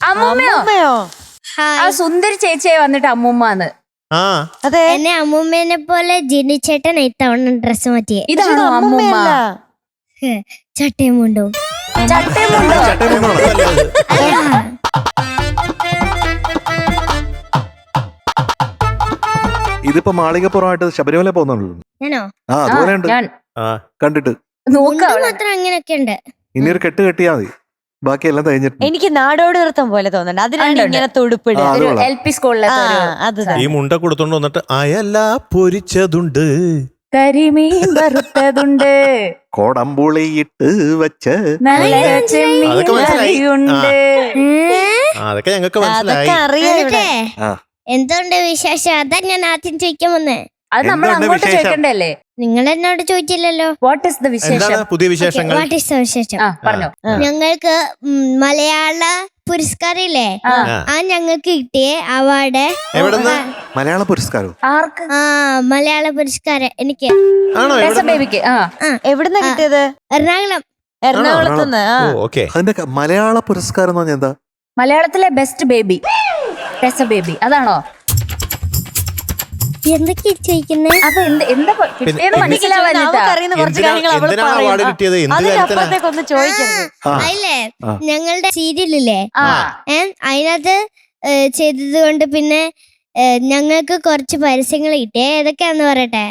അമ്മൂമ്മയോ? ആ സുന്ദരി ചേച്ചിയെ വന്നിട്ട് അമ്മൂമ്മന്ന്. അതെ, എന്നെ അമ്മൂമ്മേനെ പോലെ ജിനിച്ചേട്ടൻ ഇത്തവണ ഡ്രസ് മാറ്റിയേ. ഇതാണോ അമ്മൂമ്മ? ചട്ടയും മുണ്ടും. ചട്ടയും മുണ്ടോ? ഇതിപ്പോ മാളികപ്പുറമായിട്ട് ശബരിമല പോകുന്നുള്ളൂ. ഞാനോ? അതുപോലെ ഉണ്ട് കണ്ടിട്ട്. മാത്രം അങ്ങനെയൊക്കെ ഉണ്ട്. ഇനിയൊരു കെട്ട് കെട്ടിയാ മതി, ബാക്കിയെല്ലാം തേഞ്ഞിട്ട്. എനിക്ക് നാടോടി നൃത്തം പോലെ തോന്നുന്നുണ്ട്. അതിനാണ് ഇങ്ങനെ തൊടുപ്പിടുക. LP സ്കൂളിലെ ഈ മുണ്ട കൊടുത്തോണ്ട് വന്നിട്ട് അയല പൊരിച്ചതുണ്ട്, കരിമീൻ വറുത്തതുണ്ട്, കോടമ്പുളിയിട്ട് വെച്ച് നല്ല ചെമ്മീനുണ്ട്. അതൊക്കെ ഞങ്ങൾക്ക് അതൊക്കെ മനസ്സിലായി. അറിയാം. എന്തുകൊണ്ട് വിശേഷം? അതാ ഞാൻ ആദ്യം ചോദിക്കാൻ വന്നേ. അത് നമ്മൾ അങ്ങോട്ട് ചോദിക്കണ്ടല്ലേ? നിങ്ങൾ എന്നോട് ചോദിച്ചില്ലല്ലോ. വാട്ട് ഇസ് ദ വിശേഷം? എന്താണ് പുതിയ വിശേഷങ്ങൾ? വാട്ട് ഇസ് ദ വിശേഷം? പറഞ്ഞോ. ഞങ്ങൾക്ക് മലയാള പുരസ്കാരം ഇല്ലേ, ആ ഞങ്ങൾക്ക് കിട്ടിയ അവാർഡ്. എവിടെന്ന്? മലയാള പുരസ്കാരം. ആർക്ക്? മലയാള പുരസ്കാരം എനിക്ക്. ആണോ? ബേബിക്ക്. എവിടുന്നാ കിട്ടിയത്? എറണാകുളം. എറണാകുളത്തുനിന്ന്. ഓക്കെ. അതിന്റെ മലയാള പുരസ്കാരം എന്ന് പറഞ്ഞാൽ എന്താ? മലയാളത്തിലെ ബെസ്റ്റ് ബേബി, ബേബി അതാണോ? എന്തൊക്കെ ചോദിക്കുന്നേ? അപ്പൊ എന്താ കിട്ടിയത് മനസ്സിലാവാനിട്ടാ? നമുക്കറിയുന്ന കുറച്ച് കാര്യങ്ങൾ അവള് എന്തിനാണ് award കിട്ടിയത്? എന്ത് അതിനപ്പുറത്തേക്കൊന്നും ചോദിക്കരുത്. അതില്ലേ ഞങ്ങളുടെ സീരിയലില്ലേ, അതിനകത്ത് ചെയ്തത് കൊണ്ട് പിന്നെ ഞങ്ങൾക്ക് കുറച്ച് പരസ്യങ്ങൾ കിട്ടിയേ. ഏതൊക്കെയാന്ന് പറയട്ടെ.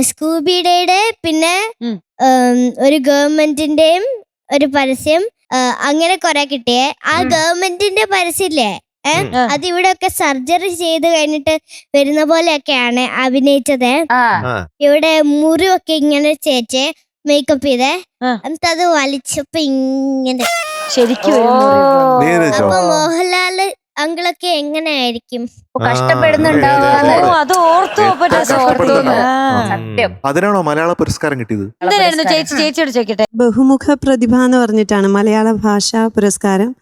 സ്കൂബിയുടെ, പിന്നെ ഒരു ഗവൺമെന്റിന്റെയും ഒരു പരസ്യം, അങ്ങനെ കൊറേ കിട്ടിയേ. ആ ഗവൺമെന്റിന്റെ പരസ്യമില്ലേ, അതിവിടെ ഒക്കെ സർജറി ചെയ്ത് കഴിഞ്ഞിട്ട് വരുന്ന പോലെയൊക്കെയാണ് അഭിനയിച്ചത്. ഇവിടെ മുറിവൊക്കെ ഇങ്ങനെ ചേച്ചേ മേക്കപ്പ് ചെയ്തേ, എന്നിട്ട് അത് വലിച്ചപ്പോ ഇങ്ങനെ ശരിക്കും അപ്പൊ മോഹൻലാല് അങ്കിളൊക്കെ എങ്ങനെയായിരിക്കും കഷ്ടപ്പെടുന്നുണ്ടാവും. അത് ഓർത്തു. സത്യം. അതിനാണോ മലയാള പുരസ്കാരം കിട്ടിയത്? എന്തായിരുന്നു ചേച്ചിയോട് ചോദിക്കട്ടെ. ബഹുമുഖ പ്രതിഭ എന്ന് പറഞ്ഞിട്ടാണ് മലയാള ഭാഷാ പുരസ്കാരം.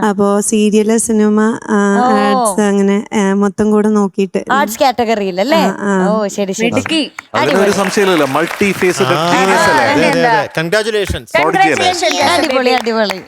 അപ്പോ സീരിയല്, സിനിമ, ആർട്സ്, അങ്ങനെ മൊത്തം കൂടെ നോക്കിയിട്ട് ആർട്സ് കാറ്റഗറിയിൽ അല്ലേ? ഓ ശരി ശരി. ഒരു സംശയമില്ലല്ലോ, മൾട്ടി ഫേസ്. കൺഗ്രാറ്റുലേഷൻസ്. അടിപൊളി അടിപൊളി.